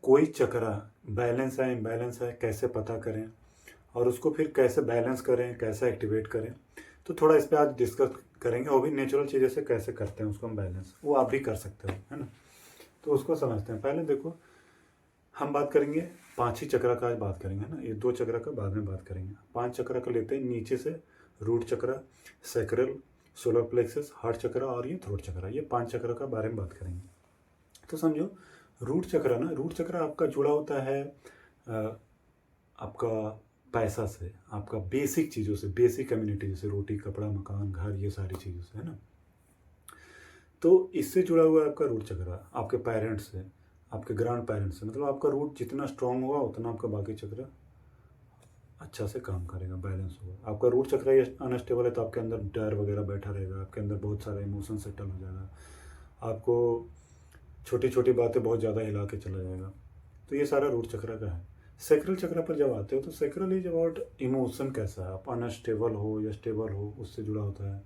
कोई चक्रा बैलेंस है इम्बैलेंस है कैसे पता करें और उसको फिर कैसे बैलेंस करें, कैसे एक्टिवेट करें, तो थोड़ा इस पे आज डिस्कस करेंगे। वो भी नेचुरल चीज़ों से कैसे करते हैं उसको हम बैलेंस, वो आप भी कर सकते हो, है ना। तो उसको समझते हैं। पहले देखो, हम बात करेंगे 5 ही चक्रा का, आज बात करेंगे, है ना। ये 2 चक्रा का बाद में बात करेंगे। 5 चक्रा का लेते हैं नीचे से। रूट चक्रा, सैक्रल, सोलर प्लेक्सस, हार्ट चक्रा और ये थ्रोट चक्रा। ये 5 चक्रा का बारे में बात करेंगे। तो समझो, रूट चक्रा ना, रूट चक्रा आपका जुड़ा होता है आपका पैसा से, आपका बेसिक चीज़ों से, बेसिक कम्युनिटी जैसे रोटी कपड़ा मकान घर, ये सारी चीज़ों से, है ना। तो इससे जुड़ा हुआ है आपका रूट चक्रा, आपके पेरेंट्स से, आपके ग्रैंड पेरेंट्स से। मतलब आपका रूट जितना स्ट्रांग होगा उतना आपका बाकी चक्र अच्छा से काम करेगा, बैलेंस होगा। आपका रूट चक्र ये अनस्टेबल है तो आपके अंदर डर वगैरह बैठा रहेगा, आपके अंदर बहुत सारा इमोशन सेटल हो जाएगा, आपको छोटी छोटी बातें बहुत ज़्यादा हिला के चला जाएगा। तो ये सारा रूट चक्र का है। सैक्रल चक्र पर जब आते हो तो सैक्रल इज अबाउट इमोशन, कैसा है आप, अनस्टेबल हो या स्टेबल हो, उससे जुड़ा होता है।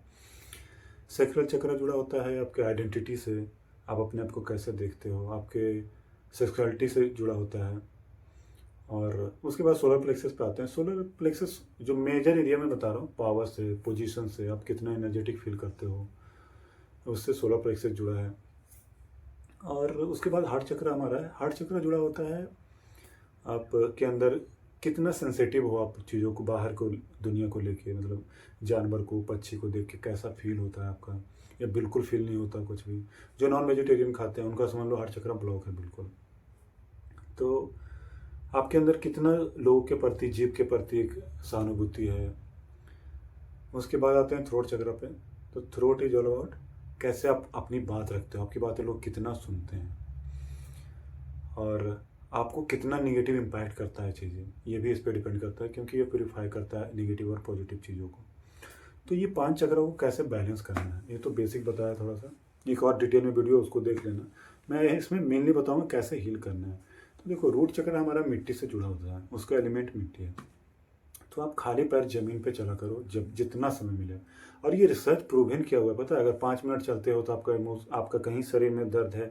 सैक्रल चक्र जुड़ा होता है आपके आइडेंटिटी से, आप अपने आप को कैसे देखते हो, आपके सेक्सुअलिटी से जुड़ा होता है। और उसके बाद सोलर प्लेक्सस पे आते हैं। सोलर प्लेक्सस जो मेजर एरिया में बता रहा हूँ, पावर से, पोजीशन से, आप कितना एनर्जेटिक फील करते हो, उससे सोलर प्लेक्सस जुड़ा है। और उसके बाद हार्ट चक्र हमारा है। हार्ट चक्र जुड़ा होता है आपके अंदर कितना सेंसिटिव हो आप चीज़ों को, बाहर को, दुनिया को लेके, मतलब जानवर को, पक्षी को देख के कैसा फील होता है आपका, या बिल्कुल फील नहीं होता कुछ भी। जो नॉन वेजिटेरियन खाते हैं उनका समझ लो हार्ट चक्र ब्लॉक है बिल्कुल। तो आपके अंदर कितना लोगों के प्रति, जीव के प्रति एक सहानुभूति है। उसके बाद आते हैं थ्रोट चक्र पे। तो थ्रोट इज ऑल अबाउट कैसे आप अपनी बात रखते हो, आपकी बातें लोग कितना सुनते हैं, और आपको कितना निगेटिव इम्पैक्ट करता है चीज़ें, ये भी इस पर डिपेंड करता है, क्योंकि ये प्योरीफाई करता है निगेटिव और पॉजिटिव चीज़ों को। तो ये 5 चक्रों को कैसे बैलेंस करना है, ये तो बेसिक बताया थोड़ा सा। एक और डिटेल में वीडियो उसको देख लेना। मैं इसमें मेनली बताऊँगा कैसे हील करना है। तो देखो, रूट चक्र हमारा मिट्टी से जुड़ा होता है, उसका एलिमेंट मिट्टी है। तो आप खाली पैर ज़मीन पे चला करो जब जितना समय मिले। और ये रिसर्च प्रूवन किया हुआ है, पता है। अगर 5 मिनट चलते हो तो आपका कहीं शरीर में दर्द है,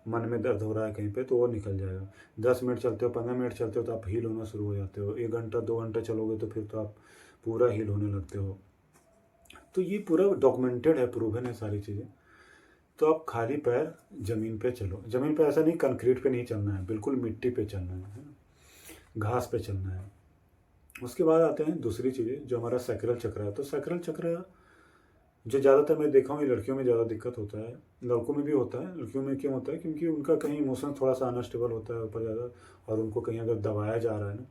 मन में दर्द हो रहा है कहीं पे, तो वो निकल जाएगा। 10 मिनट चलते हो, 15 मिनट चलते हो तो आप हील होना शुरू हो जाते हो। 1 घंटा 2 घंटा चलोगे तो फिर तो आप पूरा हील होने लगते हो। तो ये पूरा डॉक्यूमेंटेड है, प्रूवन है सारी चीज़ें। तो आप खाली पैर ज़मीन पे चलो। ज़मीन पे ऐसा नहीं कंक्रीट पे नहीं चलना है, बिल्कुल मिट्टी पे चलना है ना, घास पे चलना है। उसके बाद आते हैं दूसरी चीज़ें, जो हमारा सैक्रल चक्र है। तो सैक्रल चक्र जो ज़्यादातर मैं देखा हूँ, ये लड़कियों में ज़्यादा दिक्कत होता है, लड़कों में भी होता है। लड़कियों में क्यों होता है, क्योंकि उनका कहीं इमोशन थोड़ा सा अनस्टेबल होता है ऊपर ज़्यादा, और उनको कहीं अगर दबाया जा रहा है ना,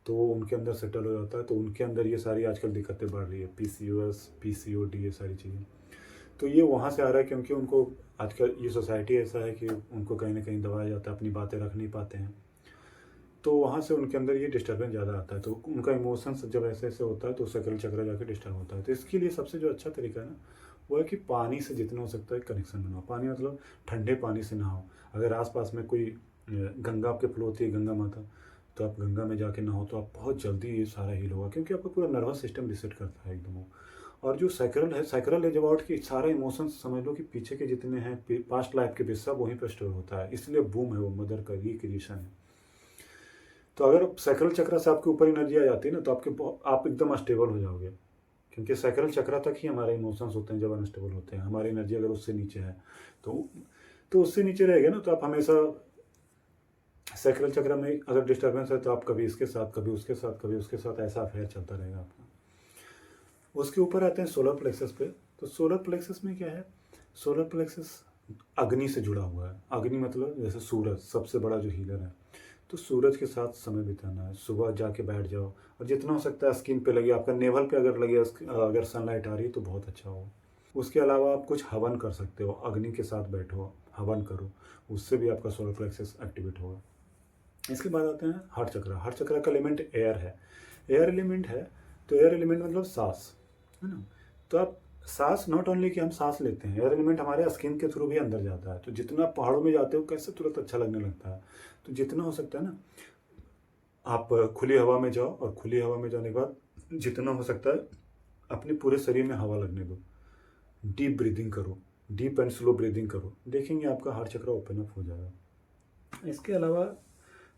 तो वो उनके अंदर सेटल हो जाता है। तो उनके अंदर ये सारी आजकल दिक्कतें बढ़ रही है, PCOS, PCOD, ये सारी चीज़ें। तो ये वहाँ से आ रहा है, क्योंकि उनको आजकल ये सोसाइटी ऐसा है कि उनको कहीं ना कहीं दबाया जाता है, अपनी बातें रख नहीं पाते हैं। तो वहाँ से उनके अंदर ये डिस्टर्बेंस ज़्यादा आता है। तो उनका इमोशंस जब ऐसे ऐसे होता है तो सैक्रल चक्र जाके डिस्टर्ब होता है। तो इसके लिए सबसे जो अच्छा तरीका है ना, वो है कि पानी से जितना हो सकता है कनेक्शन बनाओ। पानी मतलब ठंडे पानी से नहाओ। अगर आसपास में कोई गंगा आपके फ्लो होती है, गंगा माता, तो आप गंगा में जाके नहाओ तो आप बहुत जल्दी ये सारा हील होगा, क्योंकि आपका पूरा नर्वस सिस्टम रिसेट करता है एकदम वो। और जो सैक्रल है, सैक्रल एज अबाउट कि सारा इमोशंस समझ लो कि पीछे के जितने हैं, पास्ट लाइफ के भी, सब वहीं पर स्टोर होता है। इसलिए बूम है वो, मदर का रिक्रिएशन है। तो अगर सैक्रल चक्र से आपके ऊपर एनर्जी आ जाती है ना, तो आप एकदम अनस्टेबल हो जाओगे, क्योंकि सैक्रल चक्र तक ही हमारे इमोशंस होते हैं जब अनस्टेबल होते हैं। हमारी एनर्जी अगर उससे नीचे है तो उससे नीचे रहेगा ना, तो आप हमेशा सैक्रल चक्र में अगर डिस्टर्बेंस है तो आप कभी इसके साथ, कभी उसके साथ, कभी उसके साथ, ऐसा अफेयर चलता रहेगा आपका। उसके ऊपर आते हैं सोलर प्लेक्सस पे। तो सोलर प्लेक्सस में क्या है, सोलर प्लेक्सस अग्नि से जुड़ा हुआ है। अग्नि मतलब जैसे सूरज सबसे बड़ा जो हीलर है, तो सूरज के साथ समय बिताना है। सुबह जाके बैठ जाओ, और जितना हो सकता है स्किन पे लगे, आपका नेवल पे अगर लगे, अगर सनलाइट आ रही है तो बहुत अच्छा हो। उसके अलावा आप कुछ हवन कर सकते हो, अग्नि के साथ बैठो, हवन करो, उससे भी आपका सोलर प्लेक्सस एक्टिवेट होगा। इसके बाद आते हैं हार्ट चक्र। हार्ट चक्र का एलिमेंट एयर है, एयर एलिमेंट है। तो एयर एलिमेंट मतलब सांस, है ना। तो आप सांस, नॉट ओनली कि हम सांस लेते हैं, एयर एलिमेंट हमारे स्किन के थ्रू भी अंदर जाता है। तो जितना पहाड़ों में जाते हो कैसे तुरंत अच्छा लगने लगता है। तो जितना हो सकता है ना, आप खुली हवा में जाओ, और खुली हवा में जाने के बाद जितना हो सकता है अपने पूरे शरीर में हवा लगने दो। डीप ब्रीदिंग करो, डीप एंड स्लो ब्रीदिंग करो, देखेंगे आपका हार्ट चक्र ओपन अप हो जाएगा। इसके अलावा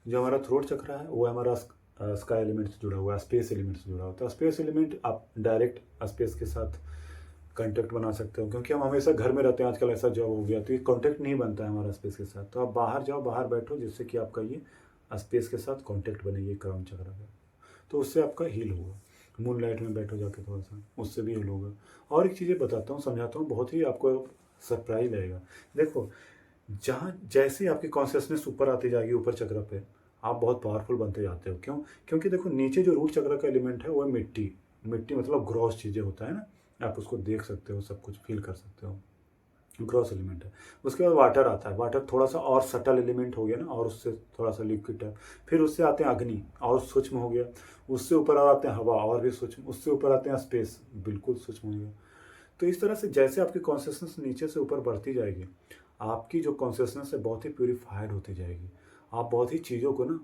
जो हमारा थ्रोट चक्र है वो हमारा स्काई एलिमेंट से जुड़ा हुआ है, स्पेस एलिमेंट से जुड़ा होता है। स्पेस एलिमेंट आप डायरेक्ट स्पेस के साथ कांटेक्ट बना सकते हो, क्योंकि हम हमेशा घर में रहते हैं, आजकल ऐसा जॉब हो गया तो ये कांटेक्ट नहीं बनता है हमारा स्पेस के साथ। तो आप बाहर जाओ, बाहर बैठो, जिससे कि आपका ये स्पेस के साथ कांटेक्ट बने, ये क्राउन चक्र का, तो उससे आपका हील होगा। मून लाइट में बैठो जाके थोड़ा सा, उससे भी हील होगा। और एक चीज़ें बताता हूँ, समझाता हूँ, बहुत ही आपको सरप्राइज लगेगा। देखो, जहाँ जैसे ही आपकी कॉन्शियसनेस ऊपर आती जाएगी, ऊपर चक्र पे, आप बहुत पावरफुल बनते जाते हो। क्यों? क्योंकि देखो, नीचे जो रूट चक्र का एलिमेंट है वो है मिट्टी। मिट्टी मतलब ग्रॉस चीज़ें होता है ना, आप उसको देख सकते हो, सब कुछ फील कर सकते हो, ग्रॉस एलिमेंट है। उसके बाद वाटर आता है। वाटर थोड़ा सा और सटल एलिमेंट हो गया ना, और उससे थोड़ा सा लिक्विड टाइप। फिर उससे आते हैं अग्नि, और सूक्ष्म हो गया। उससे ऊपर और आते हैं हवा, और भी सूक्ष्म। उससे ऊपर आते हैं स्पेस, बिल्कुल सूक्ष्म हो गया। तो इस तरह से जैसे आपकी कॉन्शियसनेस नीचे से ऊपर बढ़ती जाएगी, आपकी जो कॉन्शियसनेस है बहुत ही प्यूरिफाइड होती जाएगी। आप बहुत ही चीज़ों को ना,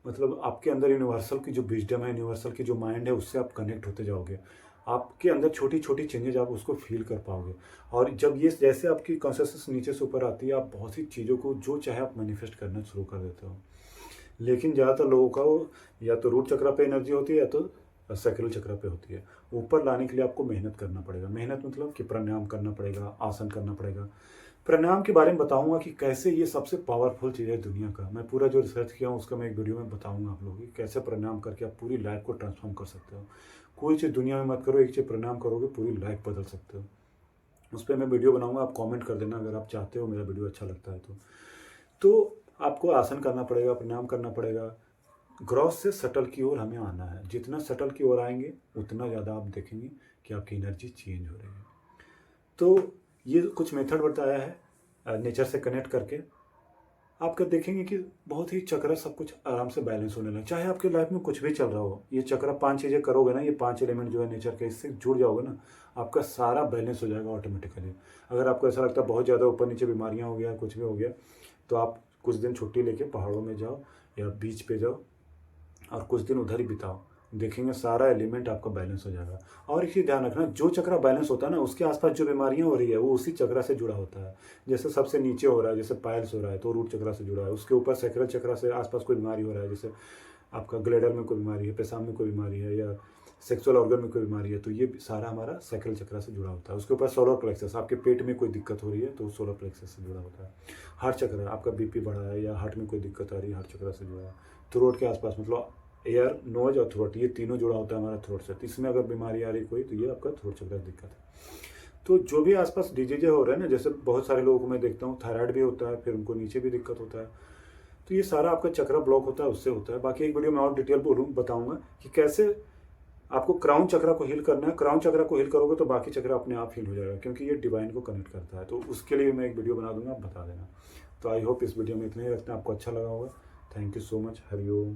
मतलब आपके अंदर यूनिवर्सल की जो विजडम है, यूनिवर्सल की जो माइंड है, उससे आप कनेक्ट होते जाओगे। आपके अंदर छोटी छोटी चेंजेज आप उसको फील कर पाओगे। और जब ये जैसे आपकी कॉन्शियसनेस नीचे से ऊपर आती है, आप बहुत सी चीज़ों को जो चाहे आप मैनिफेस्ट करना शुरू कर देते हो। लेकिन ज़्यादातर लोगों का वो या तो रूट चक्र पे एनर्जी होती है, या तो सैक्रल चक्र पे होती है। ऊपर लाने के लिए आपको मेहनत करना पड़ेगा। मेहनत मतलब कि प्राणायाम करना पड़ेगा, आसन करना पड़ेगा। प्राणायाम के बारे में बताऊंगा कि कैसे ये सबसे पावरफुल चीज़ है दुनिया का। मैं पूरा जो रिसर्च किया हूँ उसका मैं एक वीडियो में बताऊंगा आप लोगों की, कैसे प्राणायाम करके आप पूरी लाइफ को ट्रांसफॉर्म कर सकते हो। कोई चीज़ दुनिया में मत करो, एक चीज़ प्राणायाम करोगे पूरी लाइफ बदल सकते हो। उस पर मैं वीडियो बनाऊंगा, आप कमेंट कर देना अगर आप चाहते हो, मेरा वीडियो अच्छा लगता है तो आपको आसन करना पड़ेगा, प्राणायाम करना पड़ेगा। ग्रॉस से सटल की ओर हमें आना है। जितना सटल की ओर आएंगे उतना ज़्यादा आप देखेंगे कि आपकी एनर्जी चेंज हो रही है। तो ये कुछ मेथड बताया है नेचर से कनेक्ट करके। आप क्या देखेंगे कि बहुत ही चक्र सब कुछ आराम से बैलेंस होने लगे। चाहे आपके लाइफ में कुछ भी चल रहा हो, ये चक्र 5 चीज़ें करोगे ना, ये 5 एलिमेंट जो है नेचर के, इससे जुड़ जाओगे ना, आपका सारा बैलेंस हो जाएगा ऑटोमेटिकली। अगर आपको ऐसा लगता है बहुत ज़्यादा ऊपर नीचे बीमारियाँ हो गया, कुछ भी हो गया, तो आप कुछ दिन छुट्टी लेके पहाड़ों में जाओ या बीच पे जाओ और कुछ दिन उधर ही बिताओ, देखेंगे सारा एलिमेंट आपका बैलेंस हो जाएगा। और एक चीज़ ध्यान रखना, जो चक्र बैलेंस होता है ना, उसके आसपास जो बीमारियां हो रही है वो उसी चक्र से जुड़ा होता है। जैसे सबसे नीचे हो रहा है, जैसे पाइल्स हो रहा है, तो रूट चक्र से जुड़ा है। उसके ऊपर सैक्रल चक्र से आसपास कोई बीमारी हो रहा है, जैसे आपका ग्लैडर में कोई बीमारी है, पेशाब में कोई बीमारी है, या सेक्सुअल ऑर्गन में कोई बीमारी है, तो ये सारा हमारा सैक्रल चक्र से जुड़ा होता है। उसके ऊपर सोलर प्लेक्सस, आपके पेट में कोई दिक्कत हो रही है तो सोलर प्लेक्सस से जुड़ा होता है। हार्ट चक्र, आपका बीपी बढ़ा है या हार्ट में कोई दिक्कत आ रही है, हार्ट चक्र से जुड़ा है। थ्रोट के आसपास, मतलब एयर, नोज और थ्रोट, ये तीनों जुड़ा होता है हमारा थ्रोट से। तो इसमें अगर बीमारी आ रही कोई, तो ये आपका थ्रोट चक्र की दिक्कत है। तो जो भी आसपास डिजीज हो रहे हैं ना, जैसे बहुत सारे लोगों को मैं देखता हूँ थायराइड भी होता है, फिर उनको नीचे भी दिक्कत होता है, तो ये सारा आपका चक्र ब्लॉक होता है, उससे होता है। बाकी एक वीडियो में और डिटेल बताऊंगा कि कैसे आपको क्राउन चक्र को हील करना है। क्राउन चक्र को हील करोगे तो बाकी चक्र अपने आप हील हो जाएगा, क्योंकि ये डिवाइन को कनेक्ट करता है। तो उसके लिए मैं एक वीडियो बना दूंगा, आप बता देना। तो आई होप इस वीडियो में इतना ही रखते हैं, आपको अच्छा लगा होगा। Thank you so much. Hariom.